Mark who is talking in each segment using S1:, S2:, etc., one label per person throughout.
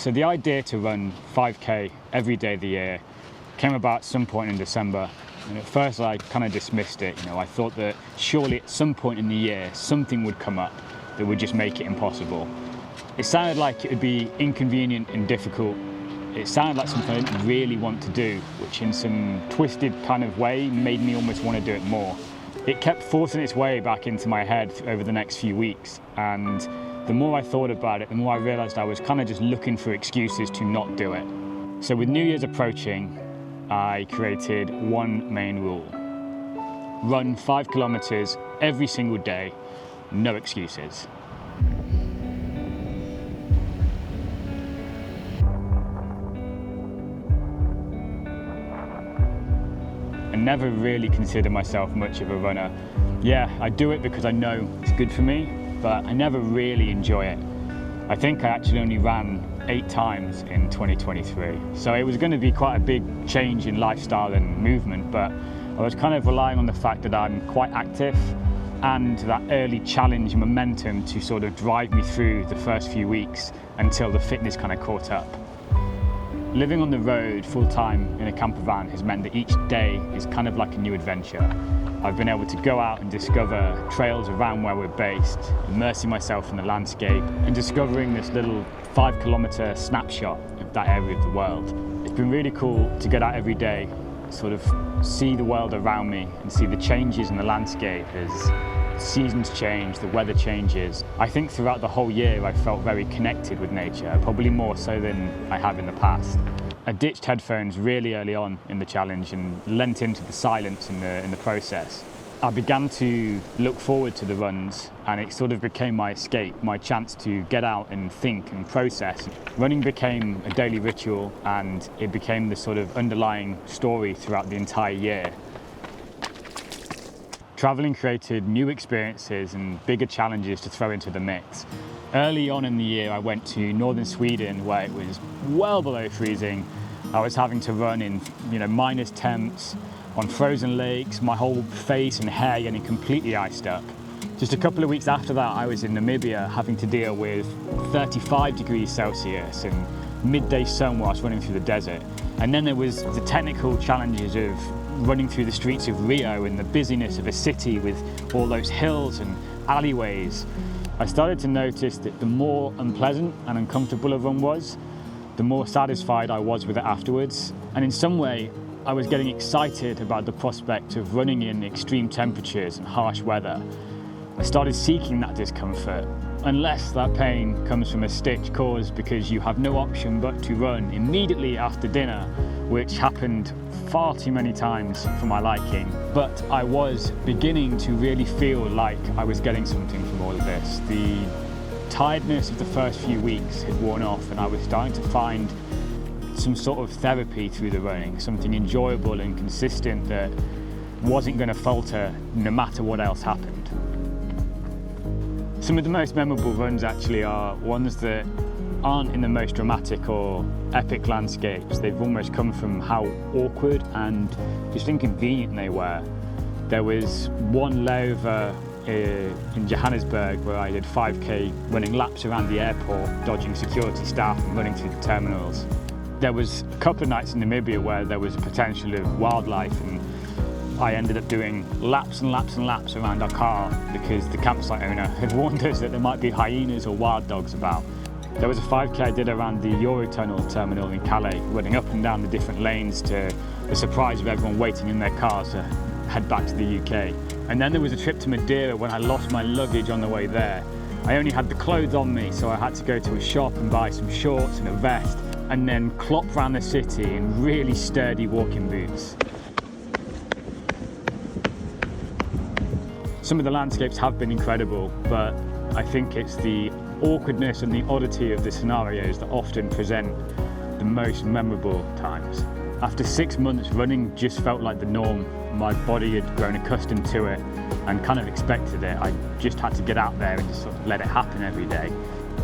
S1: So the idea to run 5K every day of the year came about at some point in December. And at first I kind of dismissed it. I thought that surely at some point in the year something would come up that would just make it impossible. It sounded like it would be inconvenient and difficult. It sounded like something I didn't really want to do, which in some twisted kind of way made me almost want to do it more. It kept forcing its way back into my head over the next few weeks, and the more I thought about it, the more I realised I was kind of just looking for excuses to not do it. So with New Year's approaching, I created one main rule. Run 5 kilometres every single day, no excuses. I never really considered myself much of a runner. Yeah, I do it because I know it's good for me, but I never really enjoy it. I think I actually only ran 8 times in 2023. So it was going to be quite a big change in lifestyle and movement, but I was kind of relying on the fact that I'm quite active and that early challenge momentum to sort of drive me through the first few weeks until the fitness kind of caught up. Living on the road full-time in a camper van has meant that each day is kind of like a new adventure. I've been able to go out and discover trails around where we're based, immersing myself in the landscape and discovering this little 5-kilometre snapshot of that area of the world. It's been really cool to get out every day, sort of see the world around me and see the changes in the landscape as seasons change, the weather changes. I think throughout the whole year I felt very connected with nature, probably more so than I have in the past. I ditched headphones really early on in the challenge and lent into the silence in the process. I began to look forward to the runs, and it sort of became my escape, my chance to get out and think and process. Running became a daily ritual, and it became the sort of underlying story throughout the entire year. Traveling created new experiences and bigger challenges to throw into the mix. Early on in the year, I went to northern Sweden where it was well below freezing. I was having to run in, minus temps on frozen lakes, my whole face and hair getting completely iced up. Just a couple of weeks after that, I was in Namibia having to deal with 35 degrees Celsius and midday sun whilst running through the desert. And then there was the technical challenges of running through the streets of Rio in the busyness of a city with all those hills and alleyways. I started to notice that the more unpleasant and uncomfortable a run was, the more satisfied I was with it afterwards. And in some way, I was getting excited about the prospect of running in extreme temperatures and harsh weather. I started seeking that discomfort, unless that pain comes from a stitch caused because you have no option but to run immediately after dinner, which happened far too many times for my liking. But I was beginning to really feel like I was getting something from all of this. The tiredness of the first few weeks had worn off, and I was starting to find some sort of therapy through the running, something enjoyable and consistent that wasn't going to falter no matter what else happened. Some of the most memorable runs actually are ones that aren't in the most dramatic or epic landscapes. They've almost come from how awkward and just inconvenient they were. There was one layover in Johannesburg where I did 5K running laps around the airport, dodging security staff and running through the terminals. There was a couple of nights in Namibia where there was a potential of wildlife, and I ended up doing laps and laps and laps around our car because the campsite owner had warned us that there might be hyenas or wild dogs about. There was a 5K I did around the Eurotunnel terminal in Calais, running up and down the different lanes to the surprise of everyone waiting in their cars to head back to the UK. And then there was a trip to Madeira when I lost my luggage on the way there. I only had the clothes on me, so I had to go to a shop and buy some shorts and a vest, and then clop around the city in really sturdy walking boots. Some of the landscapes have been incredible, but I think it's the awkwardness and the oddity of the scenarios that often present the most memorable times. After 6 months, running just felt like the norm. My body had grown accustomed to it and kind of expected it. I just had to get out there and just sort of let it happen every day.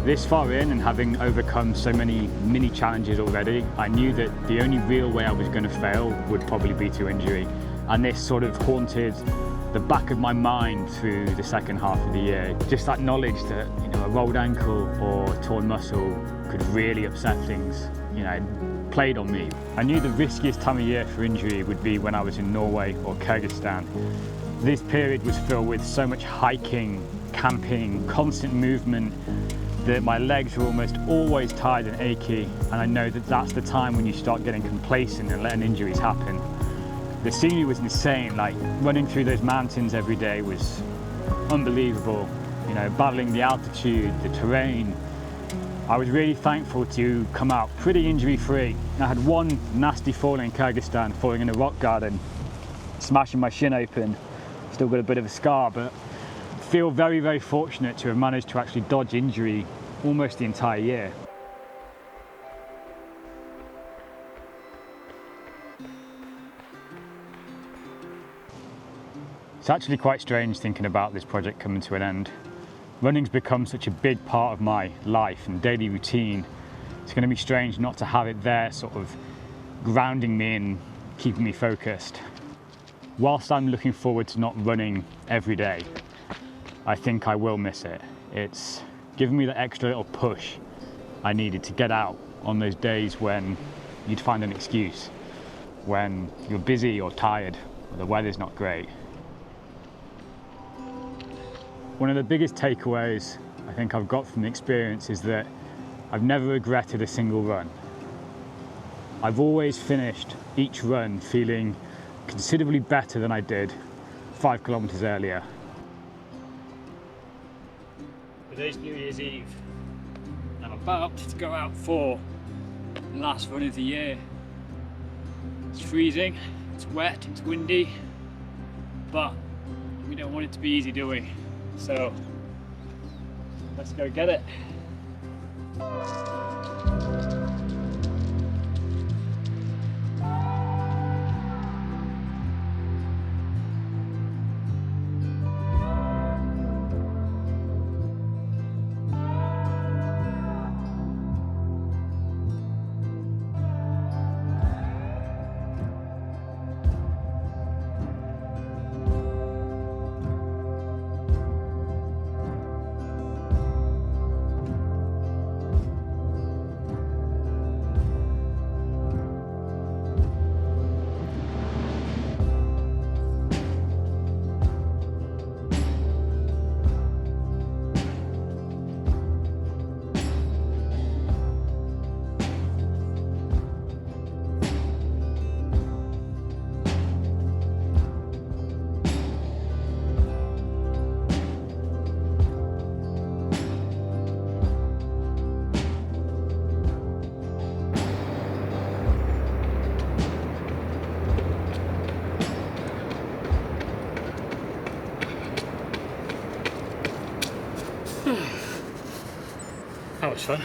S1: This far in, and having overcome so many mini challenges already, I knew that the only real way I was going to fail would probably be through injury. And this sort of haunted the back of my mind through the second half of the year. Just that knowledge that a rolled ankle or torn muscle could really upset things, it played on me. I knew the riskiest time of year for injury would be when I was in Norway or Kyrgyzstan. This period was filled with so much hiking, camping, constant movement, that my legs were almost always tired and achy, and I know that that's the time when you start getting complacent and letting injuries happen. The scenery was insane, like running through those mountains every day was unbelievable, battling the altitude, the terrain. I was really thankful to come out pretty injury-free. I had one nasty fall in Kyrgyzstan, falling in a rock garden, smashing my shin open. Still got a bit of a scar, but feel very, very fortunate to have managed to actually dodge injury almost the entire year. It's actually quite strange thinking about this project coming to an end. Running's become such a big part of my life and daily routine. It's going to be strange not to have it there, sort of grounding me and keeping me focused. Whilst I'm looking forward to not running every day, I think I will miss it. It's given me the extra little push I needed to get out on those days when you'd find an excuse, when you're busy or tired or the weather's not great. One of the biggest takeaways I think I've got from the experience is that I've never regretted a single run. I've always finished each run feeling considerably better than I did 5 kilometres earlier. Today's New Year's Eve. I'm about to go out for the last run of the year. It's freezing, it's wet, it's windy, but we don't want it to be easy, do we? So let's go get it. That was fun.